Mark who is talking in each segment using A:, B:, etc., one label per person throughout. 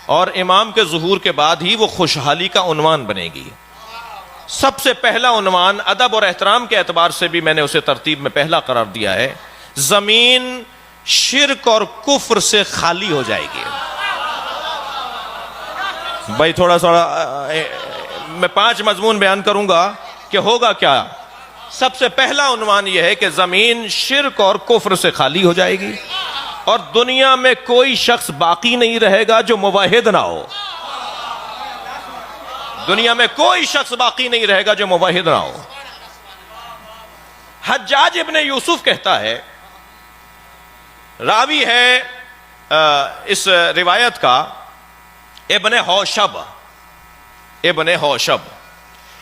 A: اور امام کے ظہور کے بعد ہی وہ خوشحالی کا عنوان بنے گی. سب سے پہلا عنوان ادب اور احترام کے اعتبار سے بھی میں نے اسے ترتیب میں پہلا قرار دیا ہے، زمین شرک اور کفر سے خالی ہو جائے گی. بھائی تھوڑا میں 5 مضمون بیان کروں گا کہ ہوگا کیا. سب سے پہلا عنوان یہ ہے کہ زمین شرک اور کفر سے خالی ہو جائے گی اور دنیا میں کوئی شخص باقی نہیں رہے گا جو موحد نہ ہو. دنیا میں کوئی شخص باقی نہیں رہے گا جو موحد نہ ہو. حجاج ابن یوسف کہتا ہے، راوی ہے اس روایت کا ابن حوشب.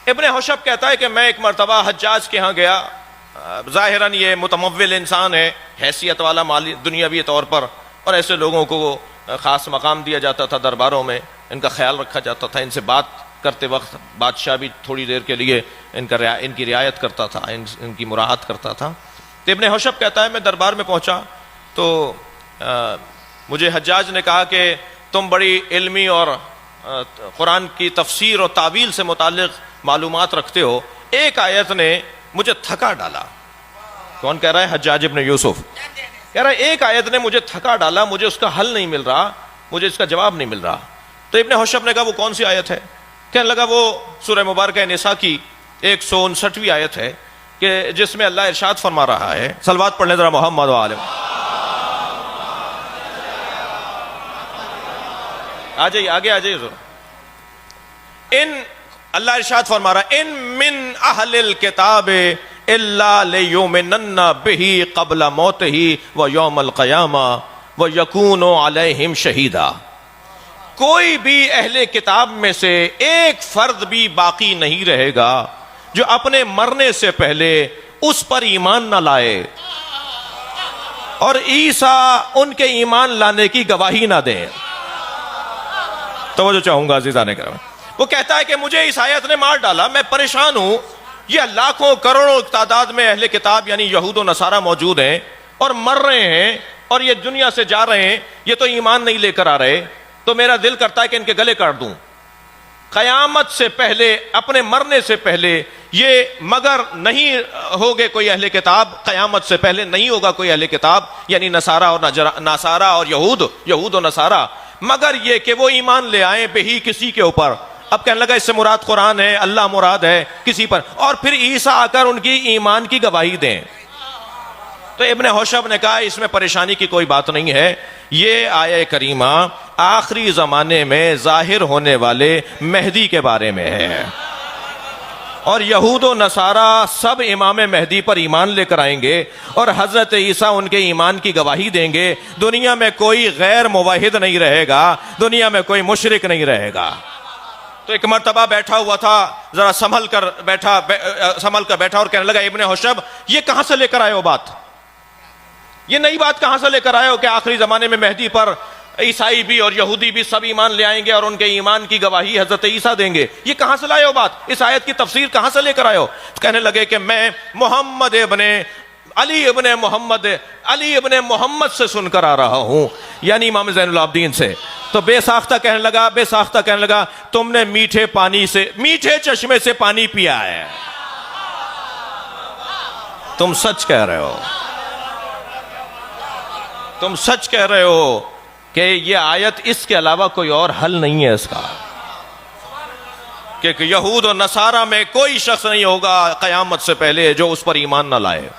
A: ابن حوشب کہتا ہے کہ میں ایک مرتبہ حجاج کے ہاں گیا. ظاہراً یہ متمول انسان ہے، حیثیت والا مالی دنیاوی طور پر، اور ایسے لوگوں کو خاص مقام دیا جاتا تھا درباروں میں، ان کا خیال رکھا جاتا تھا. ان سے بات کرتے وقت بادشاہ بھی تھوڑی دیر کے لیے ان کی رعایت کرتا تھا، ان کی مراعات کرتا تھا. تو ابن حوشب کہتا ہے میں دربار میں پہنچا تو مجھے حجاج نے کہا کہ تم بڑی علمی اور قرآن کی تفسیر اور تعویل سے متعلق معلومات رکھتے ہو. ایک آیت نے مجھے تھکا ڈالا. کون کہہ رہا ہے؟ حجاج ابن یوسف کہہ رہا ہے ایک آیت نے مجھے تھکا ڈالا، مجھے اس کا حل نہیں مل رہا، مجھے اس کا جواب نہیں مل رہا. تو ابن حوشب نے کہا وہ کون سی آیت ہے؟ کہنے لگا وہ سورہ مبارکہ نساء کی 159ویں آیت ہے کہ جس میں اللہ ارشاد فرما رہا ہے، صلوات پڑھ لیں ذرا محمد و آل. آ جائیے آگے آ جائیے. ان اللہ ارشاد فرما رہا ہے ان من اہل الکتاب الا لیؤمنن بہ قبل موتہ ویوم القیامہ ویکون علیہم شہیدا. کوئی بھی اہل کتاب میں سے ایک فرد بھی باقی نہیں رہے گا جو اپنے مرنے سے پہلے اس پر ایمان نہ لائے اور عیسیٰ ان کے ایمان لانے کی گواہی نہ دیں. توجہ چاہوں گا عزیزان کرام. وہ کہتا ہے کہ مجھے اس آیت نے مار ڈالا، میں پریشان ہوں. یہ لاکھوں کروڑوں تعداد میں اہل کتاب یعنی یہود و نصارہ موجود ہیں اور مر رہے ہیں اور یہ دنیا سے جا رہے ہیں، یہ تو ایمان نہیں لے کر آ رہے. تو میرا دل کرتا ہے کہ ان کے گلے کاٹ دوں. قیامت سے پہلے، اپنے مرنے سے پہلے یہ مگر نہیں ہوگے کوئی اہل کتاب، قیامت سے پہلے نہیں ہوگا کوئی اہل کتاب یعنی نصارہ اور یہود و نصارہ، مگر یہ کہ وہ ایمان لے آئیں بہی کسی کے اوپر. اب کہنے لگا اس سے مراد قرآن ہے، اللہ مراد ہے کسی پر، اور پھر عیسیٰ آ کر ان کی ایمان کی گواہی دیں. تو ابن حوشب نے کہا اس میں پریشانی کی کوئی بات نہیں ہے. یہ آیہ کریمہ آخری زمانے میں ظاہر ہونے والے مہدی کے بارے میں ہے، اور یہود و نصارہ سب امام مہدی پر ایمان لے کر آئیں گے اور حضرت عیسیٰ ان کے ایمان کی گواہی دیں گے. دنیا میں کوئی غیر موحد نہیں رہے گا، دنیا میں کوئی مشرک نہیں رہے گا. تو ایک مرتبہ بیٹھا ہوا تھا، ذرا سنبھل کر بیٹھا اور کہنے لگا ابن حوشب یہ کہاں سے لے کر آئے ہو بات؟ یہ نئی بات کہاں سے لے کر آئے ہو کہ آخری زمانے میں مہدی پر عیسائی بھی اور یہودی بھی سب ایمان لے آئیں گے اور ان کے ایمان کی گواہی حضرت عیسیٰ دیں گے؟ یہ کہاں سے لائے ہو بات؟ اس آیت کی تفسیر کہاں سے لے کر آئے ہو؟ کہنے لگے کہ میں علی ابن محمد سے سن کر آ رہا ہوں، یعنی امام زین العابدین سے. تو بے ساختہ کہنے لگا تم نے میٹھے چشمے سے پانی پیا ہے. تم سچ کہہ رہے ہو کہ یہ آیت اس کے علاوہ کوئی اور حل نہیں ہے اس کا، کہ یہود و نصارہ میں کوئی شخص نہیں ہوگا قیامت سے پہلے جو اس پر ایمان نہ لائے.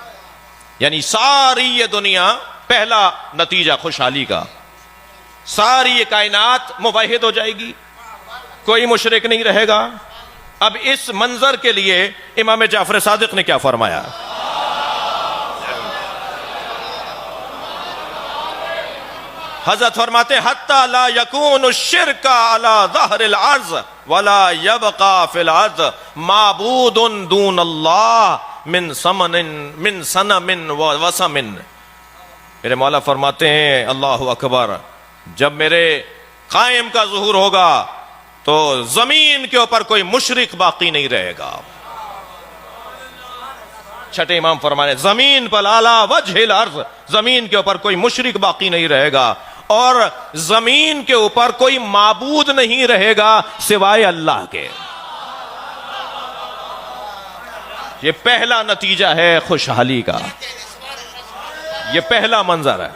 A: یعنی ساری یہ دنیا، پہلا نتیجہ خوشحالی کا، ساری یہ کائنات موحد ہو جائے گی، کوئی مشرک نہیں رہے گا. اب اس منظر کے لیے امام جعفر صادق نے کیا فرمایا؟ حضرت فرماتے حتی لا یکون الشرک علی ظہر الارض ولا یبقى فی الارض معبود دون اللہ من صنم ووثن. میرے مولا فرماتے ہیں اللہ اکبر، جب میرے قائم کا ظہور ہوگا تو زمین کے اوپر کوئی مشرک باقی نہیں رہے گا. چھٹے امام فرمانے زمین پر اعلیٰ وجہ الارض، زمین کے اوپر کوئی مشرک باقی نہیں رہے گا اور زمین کے اوپر کوئی معبود نہیں رہے گا سوائے اللہ کے. یہ پہلا نتیجہ ہے خوشحالی کا، یہ پہلا منظر ہے.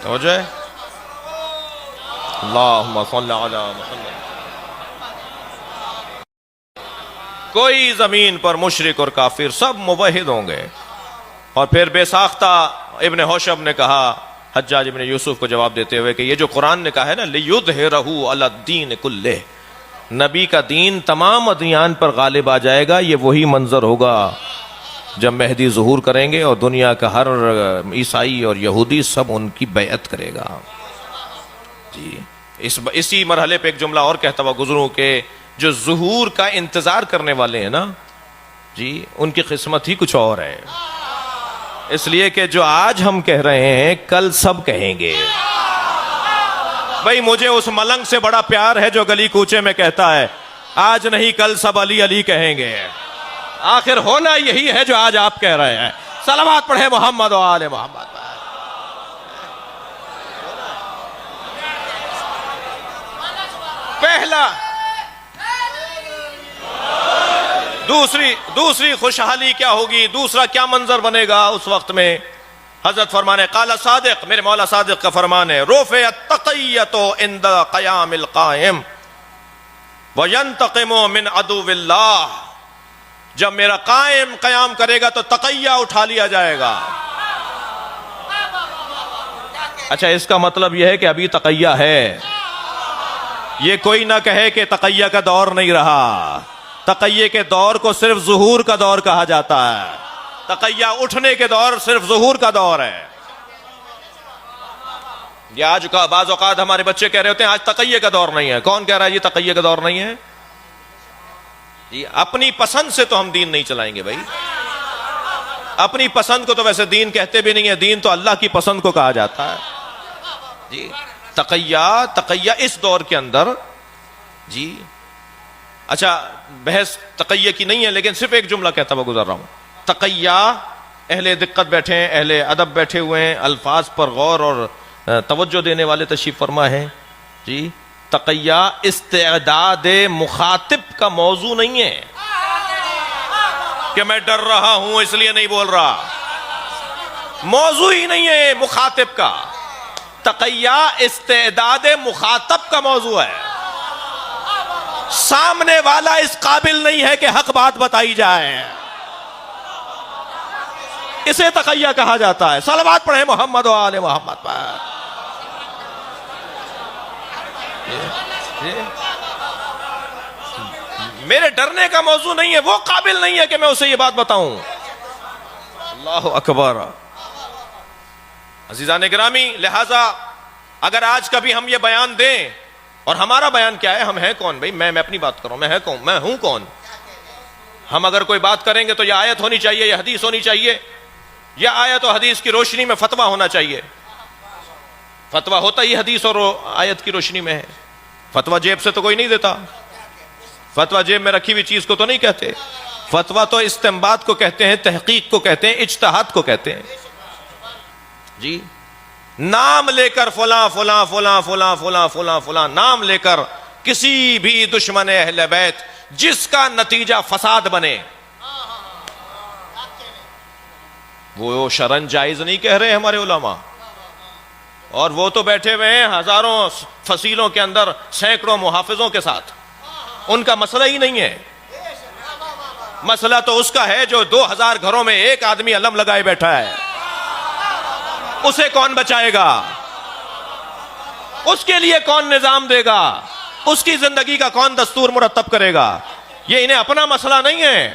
A: ہو جائے اللہم صلی علی محمد. کوئی زمین پر مشرک اور کافر سب موحد ہوں گے. اور پھر بے ساختہ ابن حوشب نے کہا حجاج ابن یوسف کو جواب دیتے ہوئے کہ یہ جو قرآن نے کہا ہے نا لِيُظْهِرَهُ عَلَى الدِّينِ كُلِّهِ، نبی کا دین تمام ادیان پر غالب آ جائے گا. یہ وہی منظر ہوگا جب مہدی ظہور کریں گے اور دنیا کا ہر عیسائی اور یہودی سب ان کی بیعت کرے گا. جی اسی مرحلے پہ ایک جملہ اور کہتا ہوا گزروں کہ جو ظہور کا انتظار کرنے والے ہیں نا جی ان کی قسمت ہی کچھ اور ہے. اس لیے کہ جو آج ہم کہہ رہے ہیں کل سب کہیں گے. بھئی مجھے اس ملنگ سے بڑا پیار ہے جو گلی کوچے میں کہتا ہے آج نہیں کل سب علی علی کہیں گے. آخر ہونا یہی ہے جو آج آپ کہہ رہے ہیں. صلوات پڑھے محمد و آل محمد. پہلا دوسری خوشحالی کیا ہوگی، دوسرا کیا منظر بنے گا اس وقت میں؟ حضرت فرمانے قال صادق، میرے مولا صادق کا فرمان ہے رفع التقیۃ عند قیام القائم وینتقم من عدو اللہ. جب میرا قائم قیام کرے گا تو تقیہ اٹھا لیا جائے گا. اچھا اس کا مطلب یہ ہے کہ ابھی تقیہ ہے. یہ کوئی نہ کہے کہ تقیہ کا دور نہیں رہا. تقیہ کے دور کو صرف ظہور کا دور کہا جاتا ہے. تقیہ اٹھنے کے دور صرف ظہور کا دور ہے. یہ آج کا بعض اوقات ہمارے بچے کہہ رہے ہوتے ہیں آج تقیہ کا دور نہیں ہے. کون کہہ رہا ہے یہ تقیہ کا دور نہیں ہے؟ جی اپنی پسند سے تو ہم دین نہیں چلائیں گے بھائی. اپنی پسند کو تو ویسے دین کہتے بھی نہیں ہے. دین تو اللہ کی پسند کو کہا جاتا ہے. جی تقیہ اس دور کے اندر جی اچھا بحث تقیہ کی نہیں ہے لیکن صرف ایک جملہ کہتا ہوا گزر رہا ہوں. تقیہ اہل دقت بیٹھے ہیں، اہل ادب بیٹھے ہوئے ہیں، الفاظ پر غور اور توجہ دینے والے تشریف فرما ہے. جی تقیہ استعداد مخاطب کا موضوع نہیں ہے کہ میں ڈر رہا ہوں اس لیے نہیں بول رہا. موضوع ہی نہیں ہے مخاطب کا. تقیہ استعداد مخاطب کا موضوع ہے. سامنے والا اس قابل نہیں ہے کہ حق بات بتائی جائے، اسے تقیہ کہا جاتا ہے. صلوات پڑھیں محمد و آل محمد پر. میرے ڈرنے کا موضوع نہیں ہے، وہ قابل نہیں ہے کہ میں اسے یہ بات بتاؤں. اللہ اکبر. عزیزان گرامی لہذا اگر آج کبھی ہم یہ بیان دیں اور ہمارا بیان کیا ہے، ہم ہیں کون بھائی؟ میں اپنی بات کروں، میں ہوں کون؟ ہم اگر کوئی بات کریں گے تو یہ آیت ہونی چاہیے، یہ حدیث ہونی چاہیے، یا آیت و حدیث کی روشنی میں فتویٰ ہونا چاہیے. فتویٰ ہوتا ہی حدیث اور آیت کی روشنی میں ہے. فتویٰ جیب سے تو کوئی نہیں دیتا. فتویٰ جیب میں رکھی ہوئی چیز کو تو نہیں کہتے. فتویٰ تو استنباط کو کہتے ہیں، تحقیق کو کہتے ہیں، اجتہاد کو کہتے ہیں. جی نام لے کر فلاں فلاں فلاں فلاں فلاں فلاں فلاں نام لے کر کسی بھی دشمن اہل بیت جس کا نتیجہ فساد بنے وہ شرعاً جائز نہیں کہہ رہے ہمارے علماء. اور وہ تو بیٹھے ہوئے ہیں ہزاروں فصیلوں کے اندر سینکڑوں محافظوں کے ساتھ. ان کا مسئلہ ہی نہیں ہے. مسئلہ تو اس کا ہے جو 2000 گھروں میں ایک آدمی علم لگائے بیٹھا ہے. اسے کون بچائے گا؟ اس کے لیے کون نظام دے گا؟ اس کی زندگی کا کون دستور مرتب کرے گا؟ یہ انہیں اپنا مسئلہ نہیں ہے.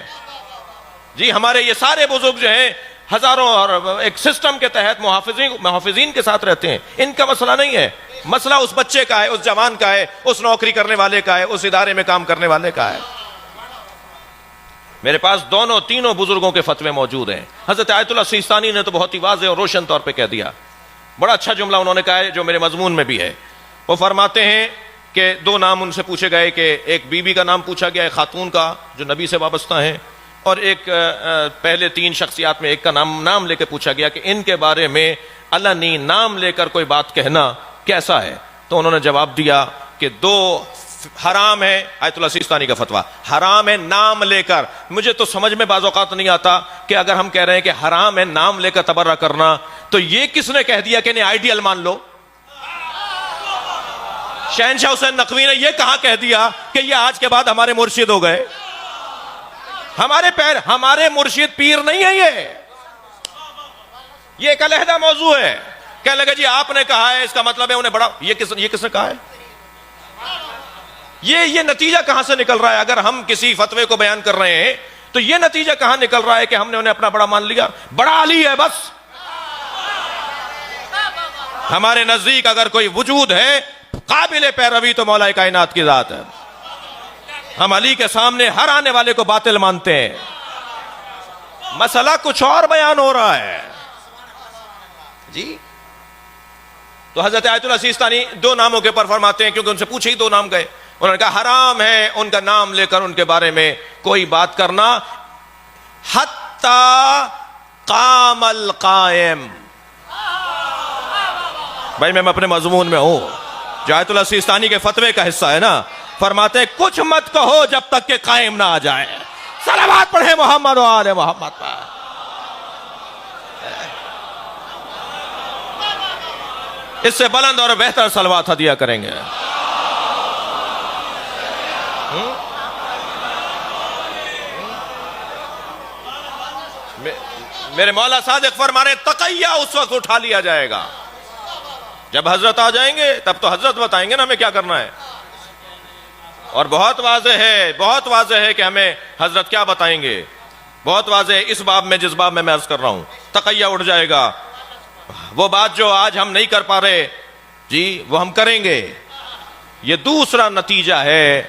A: جی ہمارے یہ سارے بزرگ جو ہیں ہزاروں اور ایک سسٹم کے تحت محافظین کے ساتھ رہتے ہیں. ان کا مسئلہ نہیں ہے. مسئلہ اس بچے کا ہے، اس جوان کا ہے، اس نوکری کرنے والے کا ہے، اس ادارے میں کام کرنے والے کا ہے. میرے پاس تینوں بزرگوں کے فتوے موجود ہیں. حضرت آیت اللہ سیستانی نے تو بہت ہی واضح اور روشن طور پہ کہہ دیا. بڑا اچھا جملہ انہوں نے کہا ہے جو میرے مضمون میں بھی ہے. وہ فرماتے ہیں کہ دو نام ان سے پوچھے گئے کہ ایک بی بی کا نام پوچھا گیا، ایک خاتون کا جو نبی سے وابستہ ہیں، اور ایک پہلے تین شخصیات میں ایک کا نام لے کے پوچھا گیا کہ ان کے بارے میں علنی نام لے کر کوئی بات کہنا کیسا ہے؟ تو انہوں نے جواب دیا کہ دو حرام ہے، آیت اللہ سیستانی کا فتویٰ، حرام ہے نام لے کر. مجھے تو سمجھ میں بعض اوقات نہیں آتا کہ اگر ہم کہہ رہے ہیں کہ حرام ہے نام لے کر تبرہ کرنا، تو یہ کس نے کہہ دیا کہ انہیں آئیڈیل مان لو؟ شہنشاہ حسین نقوی نے یہ کہاں کہہ دیا کہ یہ آج کے بعد ہمارے مرشد ہو گئے؟ ہمارے مرشد پیر نہیں ہے، یہ ایک علیحدہ موضوع ہے. کہنے لگے جی آپ نے کہا ہے، اس کا مطلب ہے انہیں بڑا. یہ کس نے کہا ہے؟ یہ نتیجہ کہاں سے نکل رہا ہے؟ اگر ہم کسی فتوے کو بیان کر رہے ہیں تو یہ نتیجہ کہاں نکل رہا ہے کہ ہم نے انہیں اپنا بڑا مان لیا؟ بڑا علی ہے بس. ہمارے نزدیک اگر کوئی وجود ہے قابل پیروی تو مولا کائنات کی ذات ہے. ہم علی کے سامنے ہر آنے والے کو باطل مانتے ہیں. مسئلہ کچھ اور بیان ہو رہا ہے جی. تو حضرت آیت اللہ سیستانی دو ناموں کے پر فرماتے ہیں کیونکہ ان سے پوچھے ہی دو نام گئے. انہوں نے کہا حرام ہے ان کا نام لے کر ان کے بارے میں کوئی بات کرنا حتی قام القائم. بھائی میں اپنے مضمون میں ہوں جو آیت اللہ سیستانی کے فتوے کا حصہ ہے نا. فرماتے ہیں کچھ مت کہو جب تک کہ قائم نہ آ جائے. صلوات پڑھیں محمد و آل محمد پر. اس سے بلند اور بہتر صلوات ہدیہ کریں گے. میرے مولا صادق فرما رہے تقیہ اس وقت اٹھا لیا جائے گا جب حضرت آ جائیں گے. تب تو حضرت بتائیں گے نا ہمیں کیا کرنا ہے. اور بہت واضح ہے کہ ہمیں حضرت کیا بتائیں گے. بہت واضح ہے اس باب میں جس باب میں عرض کر رہا ہوں. تقیہ اٹھ جائے گا. وہ بات جو آج ہم نہیں کر پا رہے جی وہ ہم کریں گے. یہ دوسرا نتیجہ ہے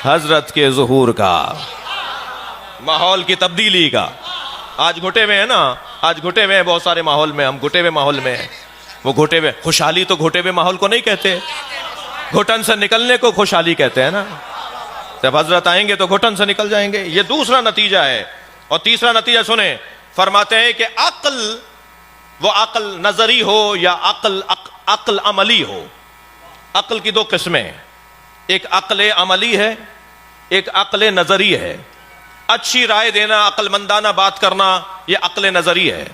A: حضرت کے ظہور کا، ماحول کی تبدیلی کا. آج گھٹے ہوئے ہیں نا، آج گھٹے ہوئے ہیں بہت سارے ماحول میں. ہم گھٹے ہوئے ماحول میں ہیں. وہ گھٹے ہوئے خوشحالی تو گھٹے ہوئے ماحول کو نہیں کہتے، گھٹن سے نکلنے کو خوشحالی کہتے ہیں نا. جب حضرت آئیں گے تو گھٹن سے نکل جائیں گے. یہ دوسرا نتیجہ ہے. اور تیسرا نتیجہ سنیں. فرماتے ہیں کہ عقل، وہ عقل نظری ہو یا عقل عملی ہو. عقل کی دو قسمیں، ایک عقل عملی ہے، ایک عقل نظری ہے. اچھی رائے دینا، عقل مندانہ بات کرنا، یہ عقل نظری ہے.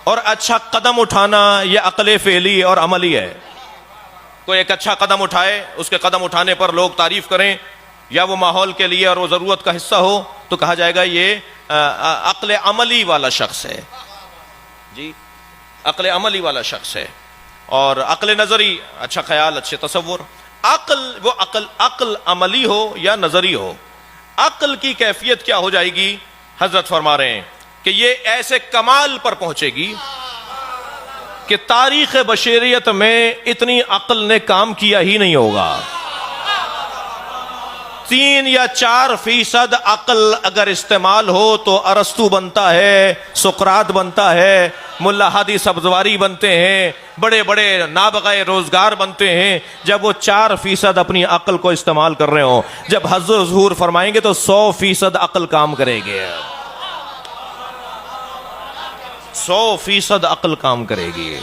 A: اور اچھا قدم اٹھانا یہ عقل فعلی اور عملی ہے. کوئی ایک اچھا قدم اٹھائے، اس کے قدم اٹھانے پر لوگ تعریف کریں یا وہ ماحول کے لیے اور وہ ضرورت کا حصہ ہو تو کہا جائے گا یہ عقل عملی والا شخص ہے جی، عقل عملی والا شخص ہے. اور عقل نظری اچھا خیال، اچھے تصور. عقل عملی ہو یا نظری ہو، عقل کی کیفیت کیا ہو جائے گی؟ حضرت فرما رہے ہیں کہ یہ ایسے کمال پر پہنچے گی کہ تاریخ بشریت میں اتنی عقل نے کام کیا ہی نہیں ہوگا. 3 یا 4% عقل اگر استعمال ہو تو ارسطو بنتا ہے، سقراط بنتا ہے، ملا ہادی سبزواری بنتے ہیں، بڑے بڑے نابغہ روزگار بنتے ہیں. جب وہ 4% اپنی عقل کو استعمال کر رہے ہوں، جب حضرت ظہور فرمائیں گے تو 100% عقل کام کرے گی. 100% عقل کام کرے گی.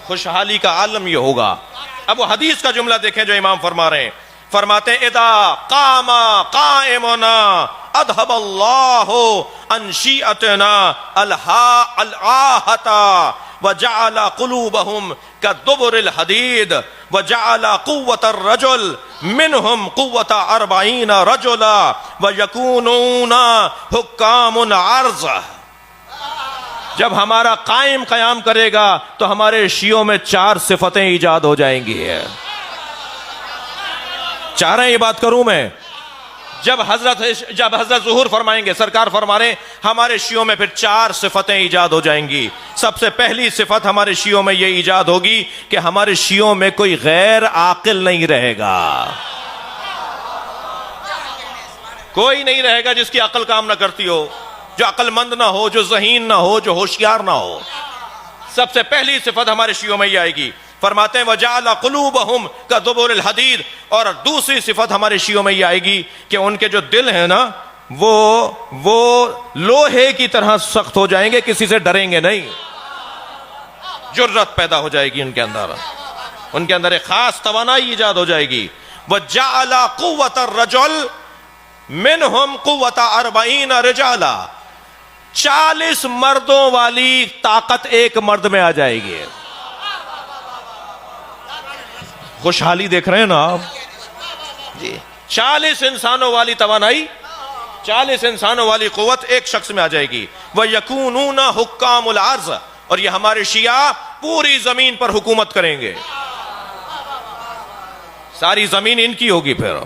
A: خوشحالی کا عالم یہ ہوگا. اب وہ حدیث کا جملہ دیکھیں جو امام فرما رہے ہیں. فرماتے ہیں اذا قام قائمنا اذهب الله عن شيعتنا الآهة وجعل قلوبهم كدبر الحديد وجعل قوة الرجل منهم قوة 40 رجلا ويكونون حكام عرض. جب ہمارا قائم قیام کرے گا تو ہمارے شیعوں میں 4 صفتیں ایجاد ہو جائیں گی. چاہ رہے ہیں یہ بات کروں میں؟ جب حضرت ظہور فرمائیں گے، سرکار فرما رہے ہیں ہمارے شیعوں میں پھر 4 صفتیں ایجاد ہو جائیں گی. سب سے پہلی صفت ہمارے شیعوں میں یہ ایجاد ہوگی کہ ہمارے شیعوں میں کوئی غیر عاقل نہیں رہے گا. کوئی نہیں رہے گا جس کی عقل کام نہ کرتی ہو، جو عقل مند نہ ہو، جو ذہین نہ ہو، جو ہوشیار نہ ہو. سب سے پہلی صفت ہمارے شیعوں میں یہ آئے گی. فرماتے ہیں وَجَعَلَ قُلُوبَهُمْ كَدُبُرِ الْحَدِيدِ، اور دوسری صفت ہمارے شیعوں میں یہ آئے گی کہ ان کے جو دل ہیں نا وہ لوہے کی طرح سخت ہو جائیں گے، کسی سے ڈریں گے نہیں، جرت پیدا ہو جائے گی ان کے اندر ایک خاص توانائی ایجاد ہو جائے گی. وَجَعَلَ قُوَّةَ الرَّجُلِ مِنْهُمْ قُوَّةَ 40 رِجَالًا، 40 مردوں والی طاقت ایک مرد میں آ جائے گی. خوشحالی دیکھ رہے ہیں نا آپ جی، 40 انسانوں والی توانائی، 40 انسانوں والی قوت ایک شخص میں آ جائے گی. وَيَكُونُونَ حُكَّامُ الْأَرْضِ، اور یہ ہمارے شیعہ پوری زمین پر حکومت کریں گے، ساری زمین ان کی ہوگی، پھر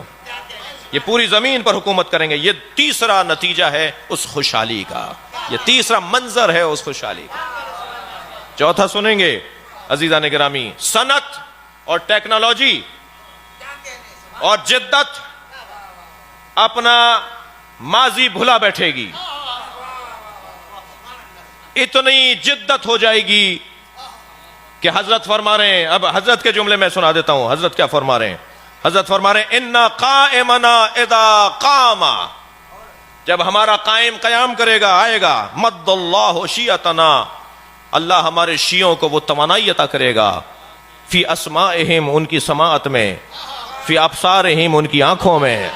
A: یہ پوری زمین پر حکومت کریں گے. یہ تیسرا نتیجہ ہے اس خوشحالی کا، یہ تیسرا منظر ہے اس خوشحالی کا. چوتھا سنیں گے عزیزان گرامی، صنعت اور ٹیکنالوجی اور جدت اپنا ماضی بھلا بیٹھے گی. اتنی جدت ہو جائے گی کہ حضرت فرما رہے ہیں، اب حضرت کے جملے میں سنا دیتا ہوں حضرت کیا فرما رہے ہیں. حضرت فرما رہے ہیں اِنَّا قَائِمَنَا اِذَا قَامَ، جب ہمارا قائم قیام کرے گا، آئے گا، مد اللہ شیعتنا، اللہ ہمارے شیعوں کو وہ توانائی عطا کرے گا، فی اسمائہم، ان کی سماعت میں، فی ابصارہم، ان کی آنکھوں میں،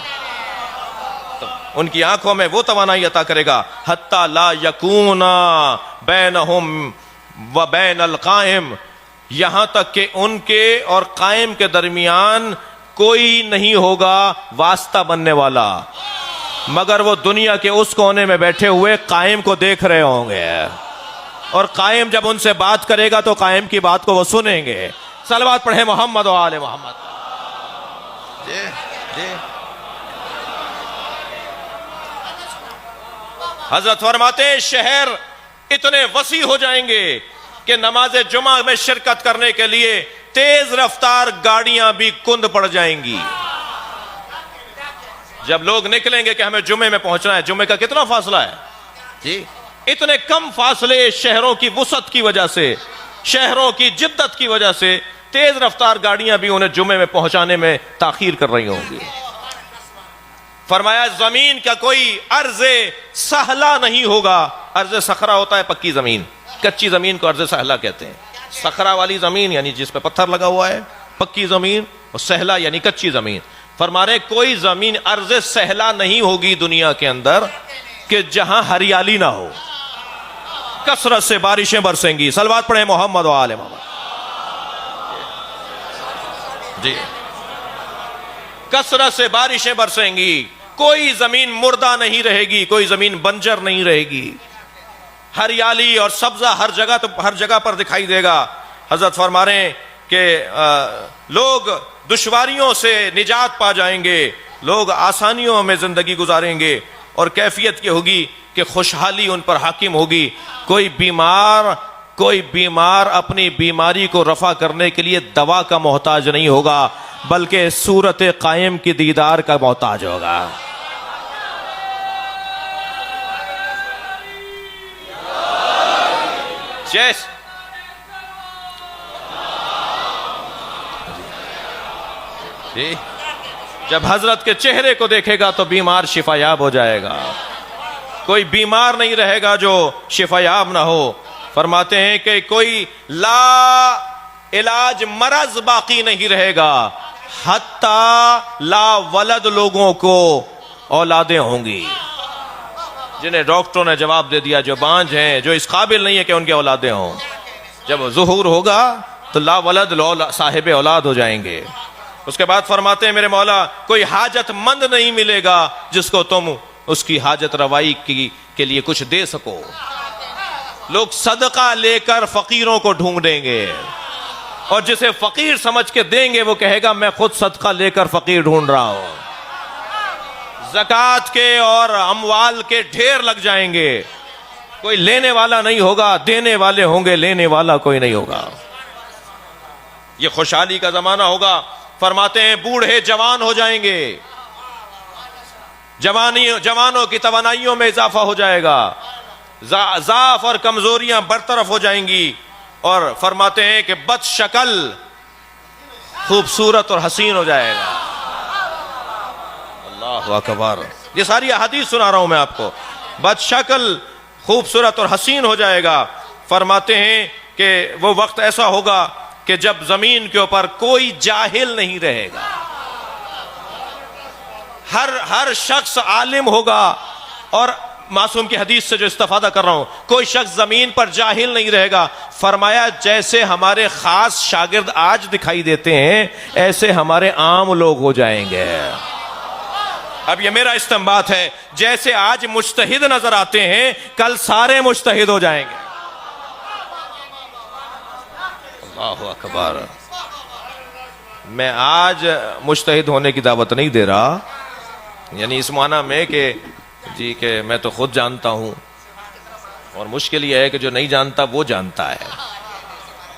A: ان کی آنکھوں میں وہ توانائی عطا کرے گا، حتی لا یکون بینہم و بین القائم، یہاں تک کہ ان کے اور قائم کے درمیان کوئی نہیں ہوگا واسطہ بننے والا، مگر وہ دنیا کے اس کونے میں بیٹھے ہوئے قائم کو دیکھ رہے ہوں گے، اور قائم جب ان سے بات کرے گا تو قائم کی بات کو وہ سنیں گے. صلوات پڑھیں محمد و آل محمد. حضرت فرماتے ہیں شہر اتنے وسیع ہو جائیں گے کہ نماز جمعہ میں شرکت کرنے کے لیے تیز رفتار گاڑیاں بھی کند پڑ جائیں گی. جب لوگ نکلیں گے کہ ہمیں جمعے میں پہنچنا ہے، جمعے کا کتنا فاصلہ ہے جی، اتنے کم فاصلے شہروں کی وسعت کی وجہ سے، شہروں کی جدت کی وجہ سے تیز رفتار گاڑیاں بھی انہیں جمعے میں پہنچانے میں تاخیر کر رہی ہوں گی. فرمایا زمین کا کوئی ارض سہلا نہیں ہوگا. ارض صخرا ہوتا ہے پکی زمین، کچی زمین کو ارض سہلا کہتے ہیں. صخرا والی زمین یعنی جس پہ پتھر لگا ہوا ہے، پکی زمین، اور سہلا یعنی کچی زمین. فرما رہے کوئی زمین ارض سہلا نہیں ہوگی دنیا کے اندر کہ جہاں ہریالی نہ ہو، کثرت سے بارشیں برسیں گی. صلوات پڑھیں محمد و آل محمد. جی، کثرت سے بارشیں برسیں گی، کوئی زمین مردہ نہیں رہے گی، کوئی زمین بنجر نہیں رہے گی، ہریالی اور سبزہ ہر جگہ پر دکھائی دے گا. حضرت فرما رہے ہیں کہ لوگ دشواریوں سے نجات پا جائیں گے، لوگ آسانیوں میں زندگی گزاریں گے، اور کیفیت یہ ہوگی کہ خوشحالی ان پر حاکم ہوگی. کوئی بیمار اپنی بیماری کو رفع کرنے کے لیے دوا کا محتاج نہیں ہوگا، بلکہ صورت قائم کی دیدار کا محتاج ہوگا. جب حضرت کے چہرے کو دیکھے گا تو بیمار شفا یاب ہو جائے گا، کوئی بیمار نہیں رہے گا جو شفا یاب نہ ہو. فرماتے ہیں کہ کوئی لا علاج مرض باقی نہیں رہے گا، حتی لا ولد، لوگوں کو اولادیں ہوں گی جنہیں ڈاکٹروں نے جواب دے دیا جو بانجھ ہیں، جو اس قابل نہیں ہے کہ ان کے اولادیں ہوں. جب ظہور ہوگا تو لا ولد صاحب اولاد ہو جائیں گے. اس کے بعد فرماتے ہیں میرے مولا کوئی حاجت مند نہیں ملے گا جس کو تم اس کی حاجت روائی کے لیے کچھ دے سکو. لوگ صدقہ لے کر فقیروں کو ڈھونڈیں گے، اور جسے فقیر سمجھ کے دیں گے وہ کہے گا میں خود صدقہ لے کر فقیر ڈھونڈ رہا ہوں. زکوٰۃ کے اور اموال کے ڈھیر لگ جائیں گے، کوئی لینے والا نہیں ہوگا، دینے والے ہوں گے، لینے والا کوئی نہیں ہوگا. یہ خوشحالی کا زمانہ ہوگا. فرماتے ہیں بوڑھے جوان ہو جائیں گے، جوانوں کی توانائیوں میں اضافہ ہو جائے گا، ضعف اور کمزوریاں برطرف ہو جائیں گی. اور فرماتے ہیں کہ بد شکل خوبصورت اور حسین ہو جائے گا. اللہ اکبر. یہ ساری احادیث سنا رہا ہوں میں آپ کو. بد شکل خوبصورت اور حسین ہو جائے گا. فرماتے ہیں کہ وہ وقت ایسا ہوگا کہ جب زمین کے اوپر کوئی جاہل نہیں رہے گا. ہر شخص عالم ہوگا. اور معصوم کی حدیث سے جو استفادہ کر رہا ہوں, کوئی شخص زمین پر جاہل نہیں رہے گا. فرمایا جیسے ہمارے خاص شاگرد آج دکھائی دیتے ہیں ایسے ہمارے عام لوگ ہو جائیں گے. اب یہ میرا استنباط ہے. جیسے آج مجتہد نظر آتے ہیں کل سارے مجتہد ہو جائیں گے. اللہ اکبر. میں آج مجتہد ہونے کی دعوت نہیں دے رہا, یعنی اس معنی میں کہ جی کہ میں تو خود جانتا ہوں, اور مشکل یہ ہے کہ جو نہیں جانتا وہ جانتا ہے,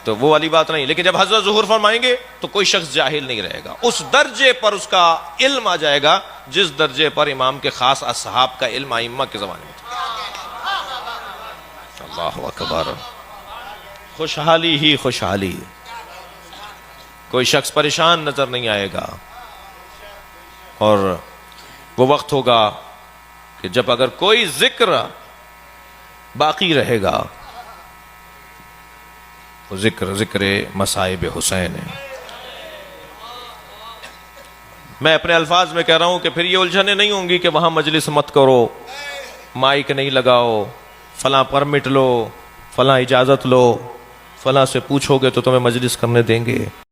A: تو وہ والی بات نہیں. لیکن جب حضرت ظہور فرمائیں گے تو کوئی شخص جاہل نہیں رہے گا. اس درجے پر اس کا علم آ جائے گا جس درجے پر امام کے خاص اصحاب کا علم ائمہ کے زمانے میں تھا. اللہ اکبر. خوشحالی ہی خوشحالی. کوئی شخص پریشان نظر نہیں آئے گا. اور وہ وقت ہوگا کہ جب اگر کوئی ذکر باقی رہے گا وہ ذکر مصائب حسین ہے. میں اپنے الفاظ میں کہہ رہا ہوں کہ پھر یہ الجھنیں نہیں ہوں گی کہ وہاں مجلس مت کرو, مائک نہیں لگاؤ, فلاں پرمٹ لو, فلاں اجازت لو, فلاں سے پوچھو گے تو تمہیں مجلس کرنے دیں گے.